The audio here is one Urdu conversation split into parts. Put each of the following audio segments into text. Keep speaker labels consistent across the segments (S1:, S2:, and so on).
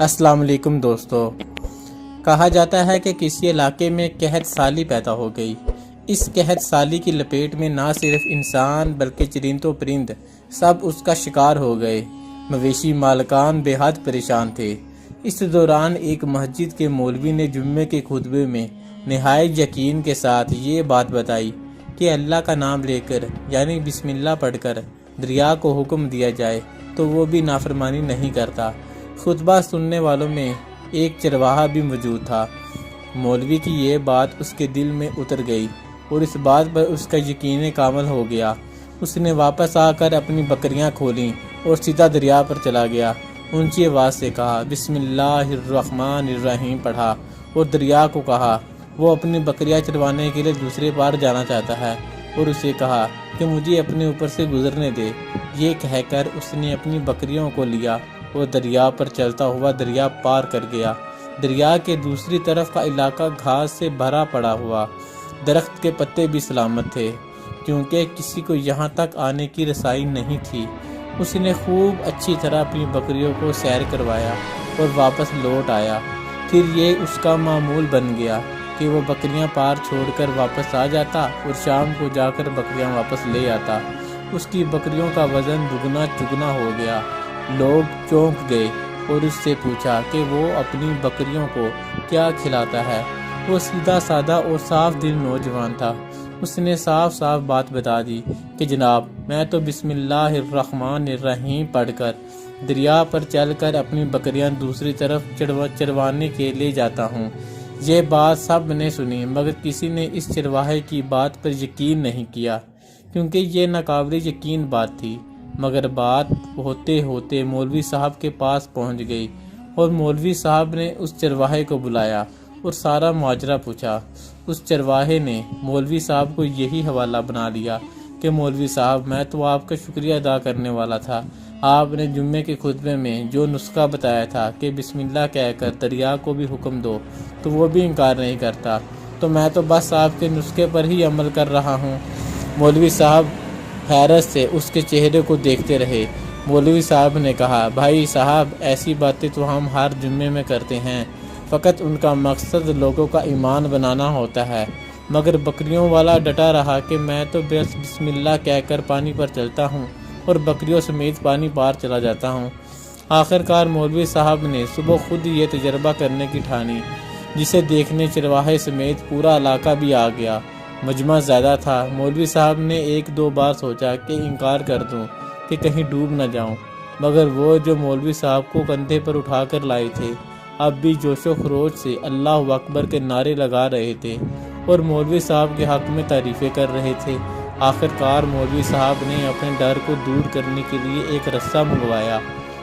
S1: السلام علیکم دوستو۔ کہا جاتا ہے کہ کسی علاقے میں قحط سالی پیدا ہو گئی۔ اس قحط سالی کی لپیٹ میں نہ صرف انسان بلکہ چرند و پرند سب اس کا شکار ہو گئے۔ مویشی مالکان بے حد پریشان تھے۔ اس دوران ایک مسجد کے مولوی نے جمعے کے خطبے میں نہایت یقین کے ساتھ یہ بات بتائی کہ اللہ کا نام لے کر یعنی بسم اللہ پڑھ کر دریا کو حکم دیا جائے تو وہ بھی نافرمانی نہیں کرتا۔ خطبہ سننے والوں میں ایک چرواہا بھی موجود تھا۔ مولوی کی یہ بات اس کے دل میں اتر گئی اور اس بات پر اس کا یقین کامل ہو گیا۔ اس نے واپس آ کر اپنی بکریاں کھولیں اور سیدھا دریا پر چلا گیا۔ اونچی آواز سے کہا بسم اللہ الرحمن الرحیم پڑھا اور دریا کو کہا وہ اپنی بکریاں چروانے کے لیے دوسرے پار جانا چاہتا ہے اور اسے کہا کہ مجھے اپنے اوپر سے گزرنے دے۔ یہ کہہ کر اس نے اپنی بکریوں کو لیا اور دریا پر چلتا ہوا دریا پار کر گیا۔ دریا کے دوسری طرف کا علاقہ گھاس سے بھرا پڑا ہوا، درخت کے پتے بھی سلامت تھے کیونکہ کسی کو یہاں تک آنے کی رسائی نہیں تھی۔ اس نے خوب اچھی طرح اپنی بکریوں کو سیر کروایا اور واپس لوٹ آیا۔ پھر یہ اس کا معمول بن گیا کہ وہ بکریاں پار چھوڑ کر واپس آ جاتا اور شام کو جا کر بکریاں واپس لے آتا۔ اس کی بکریوں کا وزن دگنا چگنا ہو گیا۔ لوگ چونک گئے اور اس سے پوچھا کہ وہ اپنی بکریوں کو کیا کھلاتا ہے۔ وہ سیدھا سادہ اور صاف دل نوجوان تھا۔ اس نے صاف صاف بات بتا دی کہ جناب میں تو بسم اللہ الرحمن الرحیم پڑھ کر دریا پر چل کر اپنی بکریاں دوسری طرف چروانے کے لیے جاتا ہوں۔ یہ بات سب نے سنی مگر کسی نے اس چرواہے کی بات پر یقین نہیں کیا کیونکہ یہ ناقابل یقین بات تھی۔ مگر بات ہوتے ہوتے مولوی صاحب کے پاس پہنچ گئی اور مولوی صاحب نے اس چرواہے کو بلایا اور سارا ماجرا پوچھا۔ اس چرواہے نے مولوی صاحب کو یہی حوالہ بنا لیا کہ مولوی صاحب میں تو آپ کا شکریہ ادا کرنے والا تھا۔ آپ نے جمعے کے خطبے میں جو نسخہ بتایا تھا کہ بسم اللہ کہہ کر دریا کو بھی حکم دو تو وہ بھی انکار نہیں کرتا، تو میں تو بس آپ کے نسخے پر ہی عمل کر رہا ہوں۔ مولوی صاحب حیرت سے اس کے چہرے کو دیکھتے رہے۔ مولوی صاحب نے کہا بھائی صاحب ایسی باتیں تو ہم ہر جمعے میں کرتے ہیں، فقط ان کا مقصد لوگوں کا ایمان بنانا ہوتا ہے۔ مگر بکریوں والا ڈٹا رہا کہ میں تو بس بسم اللہ کہہ کر پانی پر چلتا ہوں اور بکریوں سمیت پانی پار چلا جاتا ہوں۔ آخرکار مولوی صاحب نے صبح خود یہ تجربہ کرنے کی ٹھانی، جسے دیکھنے چرواہے سمیت پورا علاقہ بھی آ گیا۔ مجمع زیادہ تھا۔ مولوی صاحب نے ایک دو بار سوچا کہ انکار کر دوں کہ کہیں ڈوب نہ جاؤں، مگر وہ جو مولوی صاحب کو کندھے پر اٹھا کر لائے تھے اب بھی جوش و خروش سے اللہ اکبر کے نعرے لگا رہے تھے اور مولوی صاحب کے حق میں تعریفیں کر رہے تھے۔ آخرکار مولوی صاحب نے اپنے ڈر کو دور کرنے کے لیے ایک رسہ منگوایا۔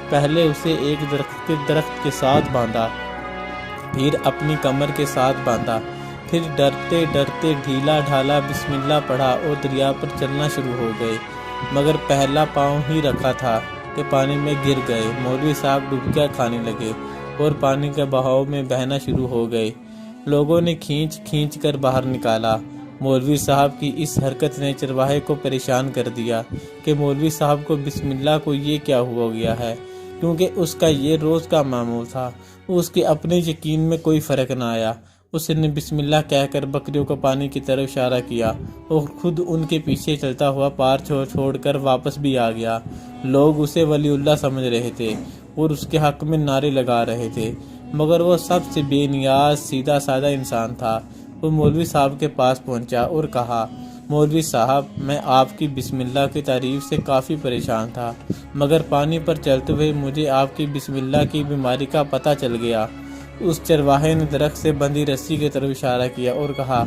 S1: پہلے اسے ایک درخت کے ساتھ باندھا، پھر اپنی کمر کے ساتھ باندھا، پھر ڈرتے ڈرتے ڈھیلا ڈھالا بسم اللہ پڑھا اور دریا پر چلنا شروع ہو گئے۔ مگر پہلا پاؤں ہی رکھا تھا کہ پانی میں گر گئے۔ مولوی صاحب ڈبکیاں کھانے لگے اور پانی کے بہاؤ میں بہنا شروع ہو گئے۔ لوگوں نے کھینچ کھینچ کر باہر نکالا۔ مولوی صاحب کی اس حرکت نے چرواہے کو پریشان کر دیا کہ مولوی صاحب کو بسم اللہ کو یہ کیا ہو گیا ہے، کیونکہ اس کا یہ روز کا معمول تھا۔ اس کے اپنے یقین میں کوئی فرق نہ آیا۔ اس نے بسم اللہ کہہ کر بکریوں کو پانی کی طرف اشارہ کیا اور خود ان کے پیچھے چلتا ہوا پار چھوڑ کر واپس بھی آ گیا۔ لوگ اسے ولی اللہ سمجھ رہے تھے اور اس کے حق میں نعرے لگا رہے تھے، مگر وہ سب سے بے نیاز سیدھا سادہ انسان تھا۔ وہ مولوی صاحب کے پاس پہنچا اور کہا مولوی صاحب میں آپ کی بسم اللہ کی تعریف سے کافی پریشان تھا، مگر پانی پر چلتے ہوئے مجھے آپ کی بسم اللہ کی بیماری کا پتہ چل گیا۔ اس چرواہے نے درخت سے بندھی رسی کی طرف اشارہ کیا اور کہا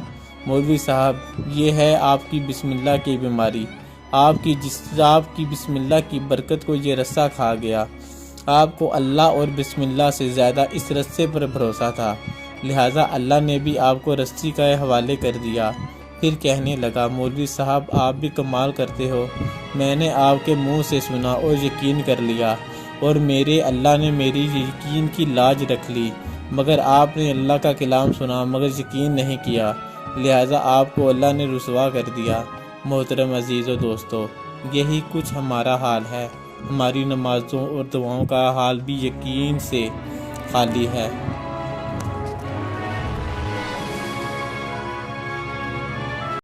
S1: مولوی صاحب یہ ہے آپ کی بسم اللہ کی بیماری۔ آپ کی بسم اللہ کی برکت کو یہ رسہ کھا گیا۔ آپ کو اللہ اور بسم اللہ سے زیادہ اس رسے پر بھروسہ تھا، لہٰذا اللہ نے بھی آپ کو رسی کا حوالے کر دیا۔ پھر کہنے لگا مولوی صاحب آپ بھی کمال کرتے ہو، میں نے آپ کے منہ سے سنا اور یقین کر لیا اور میرے اللہ نے میری یقین کی لاج رکھ لی، مگر آپ نے اللہ کا کلام سنا مگر یقین نہیں کیا، لہٰذا آپ کو اللہ نے رسوا کر دیا۔ محترم عزیز و دوستو، یہی کچھ ہمارا حال ہے۔ ہماری نمازوں اور دعاؤں کا حال بھی یقین سے خالی ہے۔